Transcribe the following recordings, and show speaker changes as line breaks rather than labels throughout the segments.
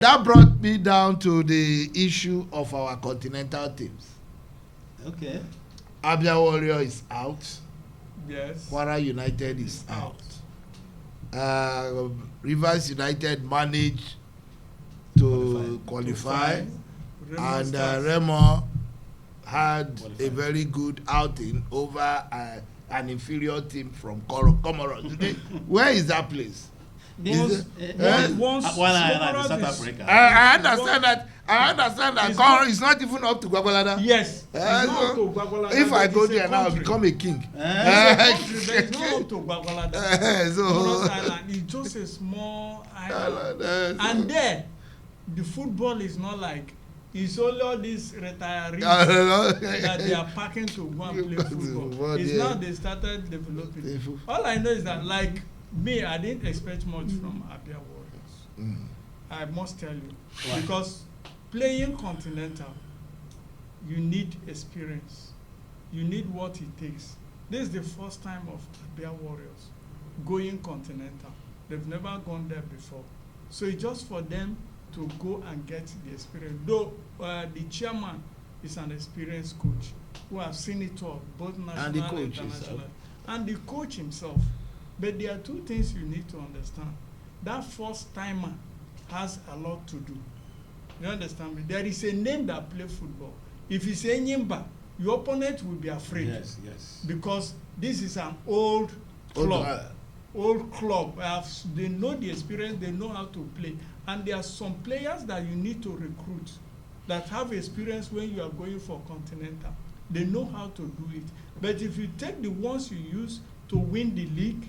That brought me down to the issue of our continental teams.
Okay.
Abia Warrior is out.
Yes.
Kwara United is out. Rivers United managed to qualify. And Remo had a very good outing over an inferior team from Comoros. Where is that place?
Once
South Africa.
I understand that. It's not even up to Gwagwalada.
Yes. Not to Gwagwalada,
if I go there now, I'll become a king.
It's not up to Gwagwalada.
So
Island is just a small island. And there, the football is not like it's only all these retirees that they are packing to go and play football. It's now they started developing. All I know is that, like me, I didn't expect much from Abia Warriors. I must tell you. Why? Because playing Continental, you need experience. You need what it takes. This is the first time of Abia Warriors going Continental. They've never gone there before. So it's just for them to go and get the experience. Though the chairman is an experienced coach who has seen it all, both national and international. And the coach himself. But there are two things you need to understand. That first timer has a lot to do. You understand me? There is a name that plays football. If you say Nyimba, your opponent will be afraid.
Yes, yes.
Because this is an old club. Old club. They know the experience, they know how to play. And there are some players that you need to recruit that have experience when you are going for Continental. They know how to do it. But if you take the ones you use to win the league,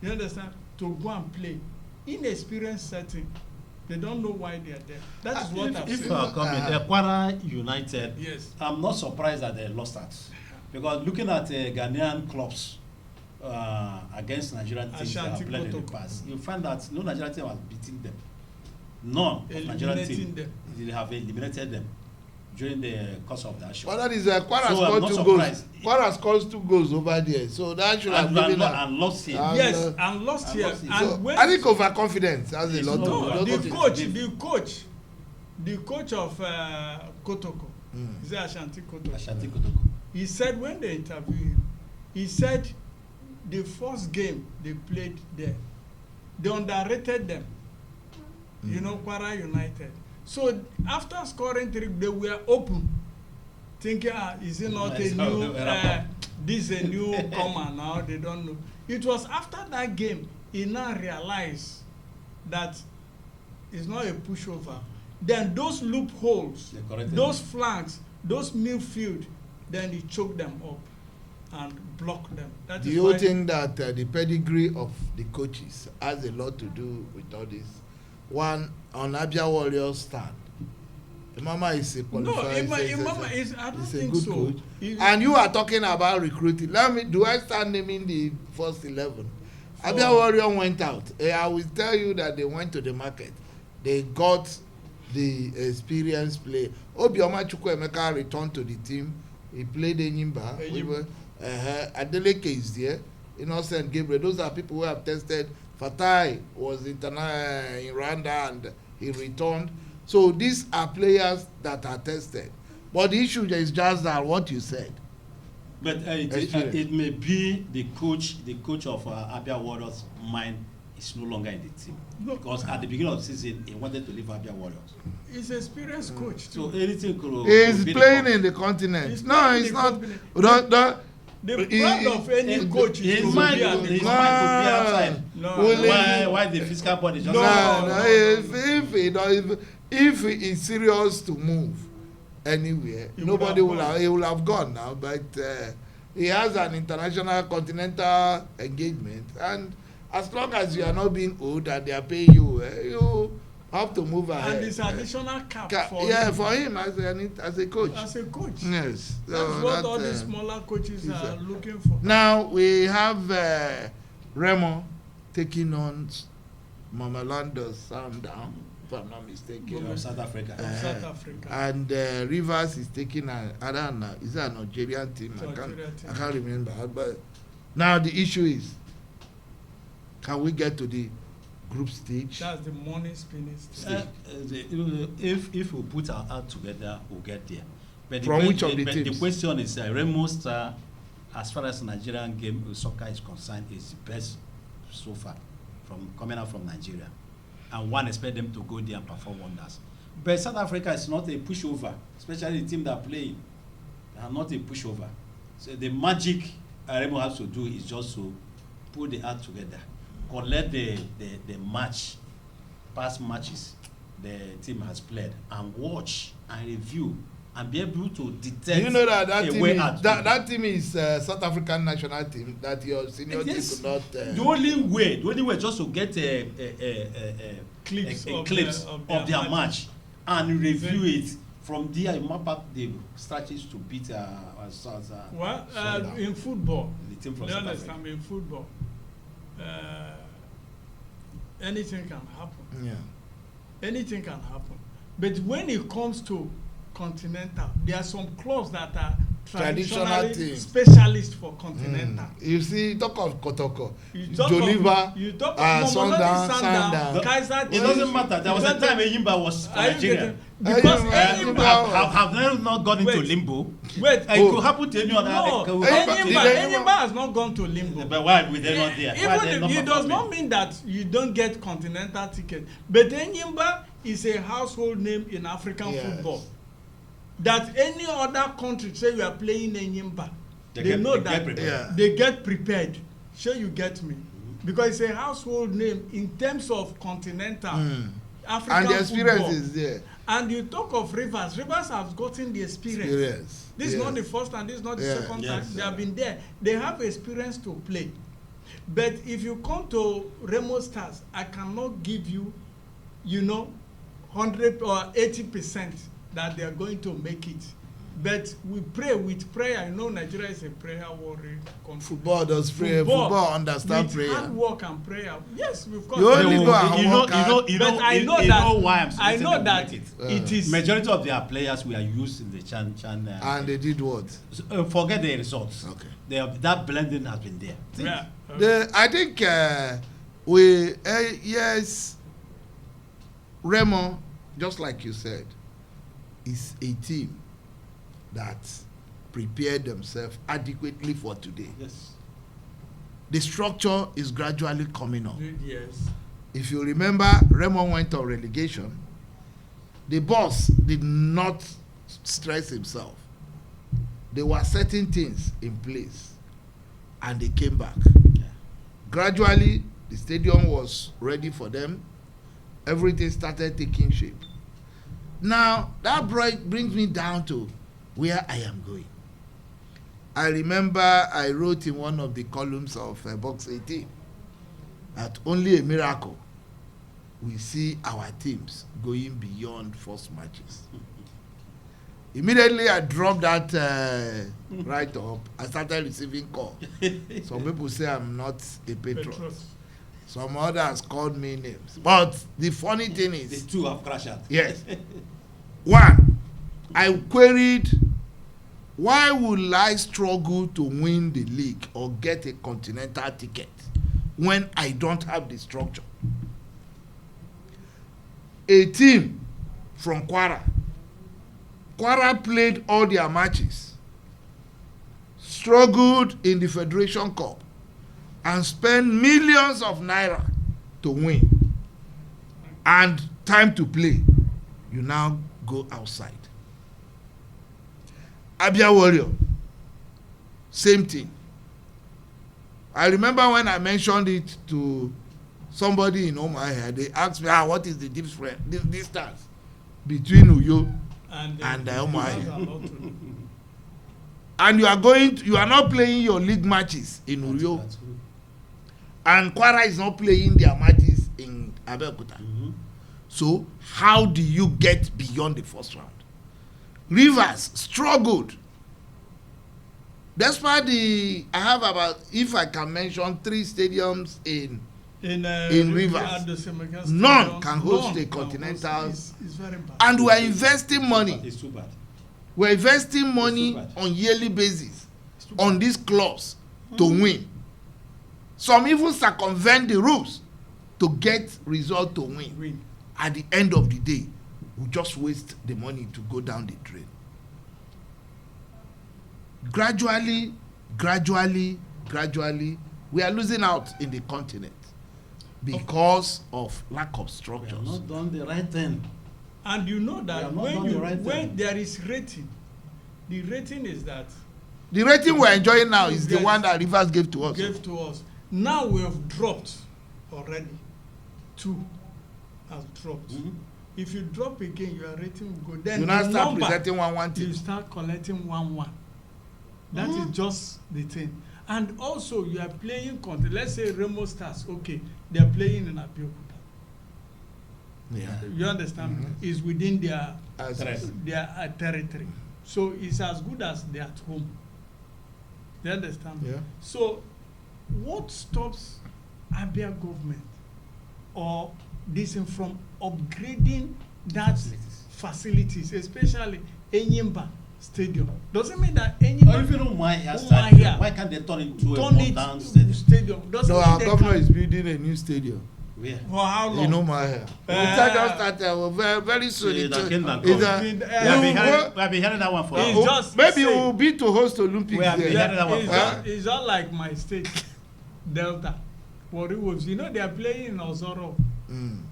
you understand, to go and play, inexperienced setting, they don't know why they are there. That is what I've said.
If you are coming, Kwara United,
yes.
I'm not surprised that they lost that. Because looking at Ghanaian clubs against Nigerian teams that have played in the past, you find that no Nigerian team has beaten them. None of Nigerian teams, they have eliminated them during the course of that show.
Well, that is Kwara scored 2 goals. Kwara scores 2 goals over there, so that should have given
and lost here.
Yes, and lost here.
So I think overconfidence has a lot
to
do.
The coach of Kotoko, is it Ashanti Kotoko?
Ashanti Kotoko.
He said when they interviewed him, he said the first game they played there, they underrated them. You know, Kwara United. So after scoring 3, they were open, thinking, is it not a new, this is a new comer now, they don't know. It was after that game, he now realized that it's not a pushover. Then those loopholes, those flanks, those midfield, then he choked them up and blocked them.
Do you think that the pedigree of the coaches has a lot to do with all this? One, on Abia Warriors stand, Imama is a qualified.
No, Imama is. I don't think
good
so.
Coach. And you are talking about recruiting. Do I start naming the first 11? Abia Warrior went out. I will tell you that they went to the market. They got the experienced play. Obioma Chukwuemeka returned to the team. He played Enyimba. Adeleke is there. Innocent Gabriel. Those are people who have tested. Fatai was in Rwanda and he returned. So these are players that are tested. But the issue is just that what you said.
But it may be the coach of Abia Warriors' mind is no longer in the team. Because at the beginning of the season, he wanted to leave Abia Warriors.
He's an experienced coach.
So anything could.
He's playing in the continent. No, it's not.
The plan of any coach is
his mind could be outside. Why the fiscal body just
if he is serious to move anywhere, nobody will have gone now. But he has an international continental engagement, and as long as you are not being owed and they are paying you, you have to move ahead.
And this additional cap for
him. For him as a coach.
As a coach.
Yes.
That's what all these smaller coaches are looking for.
Now we have Remo taking on Mamalando's Sundown, if I'm not mistaken.
From South Africa.
South Africa.
And Rivers is taking I don't know, is that a Nigerian team? I can't remember. But now the issue is, can we get to the group stage.
That's the money spinning stage.
If we put our heart together, we'll get there. But
From which of the teams?
The question is, Remo Star, as far as Nigerian game soccer is concerned, is the best so far from coming out from Nigeria, and one expect them to go there and perform wonders. But South Africa is not a pushover, especially the team that are playing. They are not a pushover. So the magic Remo has to do is just to put the heart together, collect the match, past matches the team has played, and watch and review and be able to detect.
You know that team is South African national team that your senior team could not.
The only way just to get clips of their match and review it. From there, you map up the strategies to beat
in football,
the team from
you
South
understand, in football, anything can happen.
Yeah.
Anything can happen. But when it comes to Continental, there are some clubs that are traditionally specialists for Continental.
You see, talk of Kotoko, Joliva, Sundown.
Kaiser.
It doesn't matter. There was a time Enyimba was for Nigeria.
Because Enyimba
have they not gone into limbo?
Wait,
it could happen to any other.
No, Enyimba has not gone to limbo.
But why were they not there?
Even if it does not mean that you don't get Continental ticket. But Enyimba is a household name in African football. That any other country say you are playing Enyimba, they know that they get prepared. Sure, you get me? Because it's a household name in terms of Continental African
and the experience
football.
Is there.
And you talk of Rivers. Rivers has gotten the experience. This is not the first and this is not the second time. They have been there. They have experience to play. But if you come to Remo Stars, I cannot give you, 100 or 80% that they are going to make it. But we pray with prayer. Nigeria is a prayer warrior country.
Football does prayer. Football understand prayer.
Hard work and prayer. Yes, we've got.
You only go and work hard.
I know why I'm
know that it is.
Majority of their players were used in the Chan.
And they did what?
Forget the results.
Okay.
That blending has been there.
Yeah.
I think yes, Remo, just like you said, is a team that prepared themselves adequately for today.
Yes.
The structure is gradually coming up.
Yes.
If you remember, Remo went on relegation. The boss did not stress himself. There were certain things in place, and they came back.
Yeah.
Gradually, the stadium was ready for them. Everything started taking shape. Now, that brings me down to where I am going. I remember I wrote in one of the columns of Box 18 that only a miracle we see our teams going beyond first matches. Immediately I dropped that right up. I started receiving calls. Some people say I'm not a patriot. Some others called me names. But the funny thing is,
the two have crashed out.
Yes. One, I queried, why would I struggle to win the league or get a continental ticket when I don't have the structure? A team from Kwara played all their matches, struggled in the Federation Cup, and spent millions of naira to win. And time to play, you now go outside. Abia Warrior, same thing. I remember when I mentioned it to somebody in Omaha, they asked me, what is the distance between Uyo and Omaha? And you are not playing your league matches in Uyo, and Kwara is not playing their matches in Abeokuta. So how do you get beyond the first round? Rivers struggled. Despite I have about, if I can mention, 3 stadiums in Rivers. None can host a Continental.
It's very bad.
And we're investing money.
It's too bad.
We're investing money on yearly basis on these clubs to win. Some even circumvent the rules to get result to win. At the end of the day, we just waste the money to go down the drain. Gradually, we are losing out in the continent because of lack of structures.
We have not done the right thing.
And you know that when there is rating, the rating is that.
The rating we're enjoying now is the one that Rivers gave to us.
Now we have dropped already. 2 has dropped. If you drop again, your rating will go. Then
you now start presenting 1-1 team.
You start collecting 1-1. That is just the thing. And also, you are playing country. Let's say Remo Stars. Okay, they are playing in Abeokuta.
Yeah.
You understand? It's within their territory. So it's as good as they're at home. You understand?
Yeah.
So what stops Abia government or this from upgrading that facilities, especially Enyimba Stadium? Doesn't mean that Enyimba.
If you don't mind here, why can't they turn into a modern stadium?
Our governor is building a new stadium.
Where?
For how long?
You know my hair. We just started very soon.
We have been hearing that one for
maybe we will be to host Olympics.
We have been hearing that one for
it's not like my state, Delta. What it was, they are playing in Ozoro.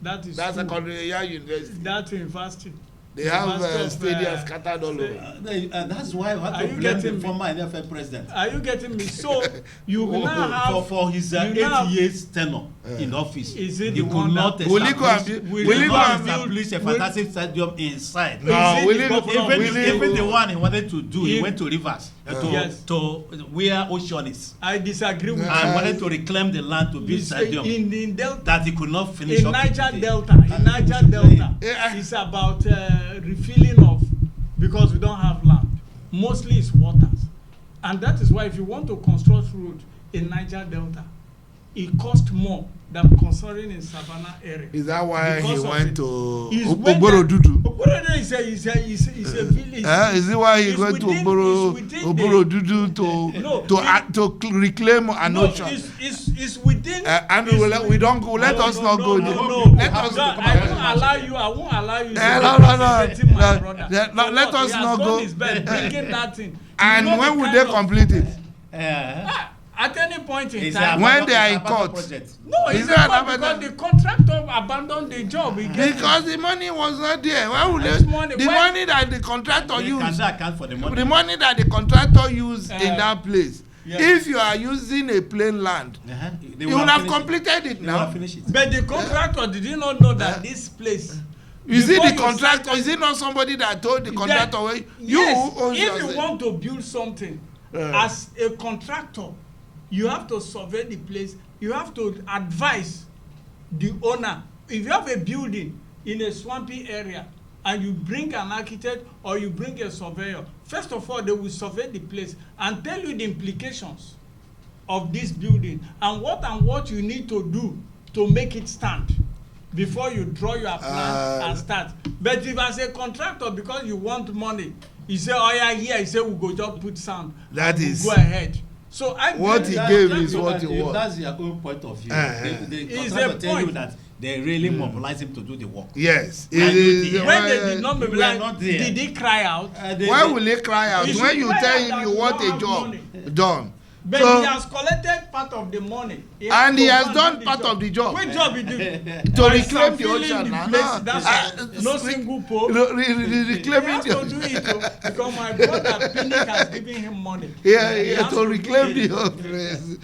That's a
country, university.
That's university.
They have stadiums scattered all over.
That's why we have to blame the former NPFL president.
Are you getting me? So you now have
for his 8 years tenure in office.
Is it
he could not establish a fantastic stadium inside.
No,
even the one he wanted to do, he went to Rivers to where Ocean is.
I disagree with you.
And wanted to reclaim the land to build stadium
in Delta,
that he could not finish.
In Niger Delta, it's about refilling of, because we don't have land. Mostly it's waters, and that is why if you want to construct road in Niger Delta, it costs more than constructing in Savannah area.
Is that why he went to
Oborodudu? Oborodudu is a village.
Is it why he went to Oborodudu to reclaim an ocean?
It's within.
And we don't go. Let us not go there. Let us.
I won't allow you.
No. Let us not go.
Bringing that thing.
And when will they complete it?
At any point in time,
when they are in court.
No, it's not because the contractor abandoned the job.
Because the money was not there. Why would the money that the contractor used? The money that the contractor used in that place. Yes. If you are using a plain land, you will have completed it now.
But the contractor did not know that this place.
Is it the contractor? Is it not somebody that told the contractor where you own?
If you want to build something as a contractor, you have to survey the place. You have to advise the owner. If you have a building in a swampy area and you bring an architect or you bring a surveyor, first of all, they will survey the place and tell you the implications of this building and what you need to do to make it stand before you draw your plan and start. But if as a contractor, because you want money, you say, oh yeah, here, you say, we'll go just put sound.
That is.
Go ahead. So
what he gave is what he wants.
That's your own point of view. The contractor tell you that they really mobilize him to do the work.
Yes.
When they did not mobilize, did he cry out?
Why will he cry out? When you tell him you want a job done.
But he has collected part of the money.
And he has done part of the job.
Which job he did?
To reclaim the ocean.
No single pole.
Reclaiming
the ocean. He has to do it because my brother Pinnick has given him money.
Yeah, to reclaim the ocean.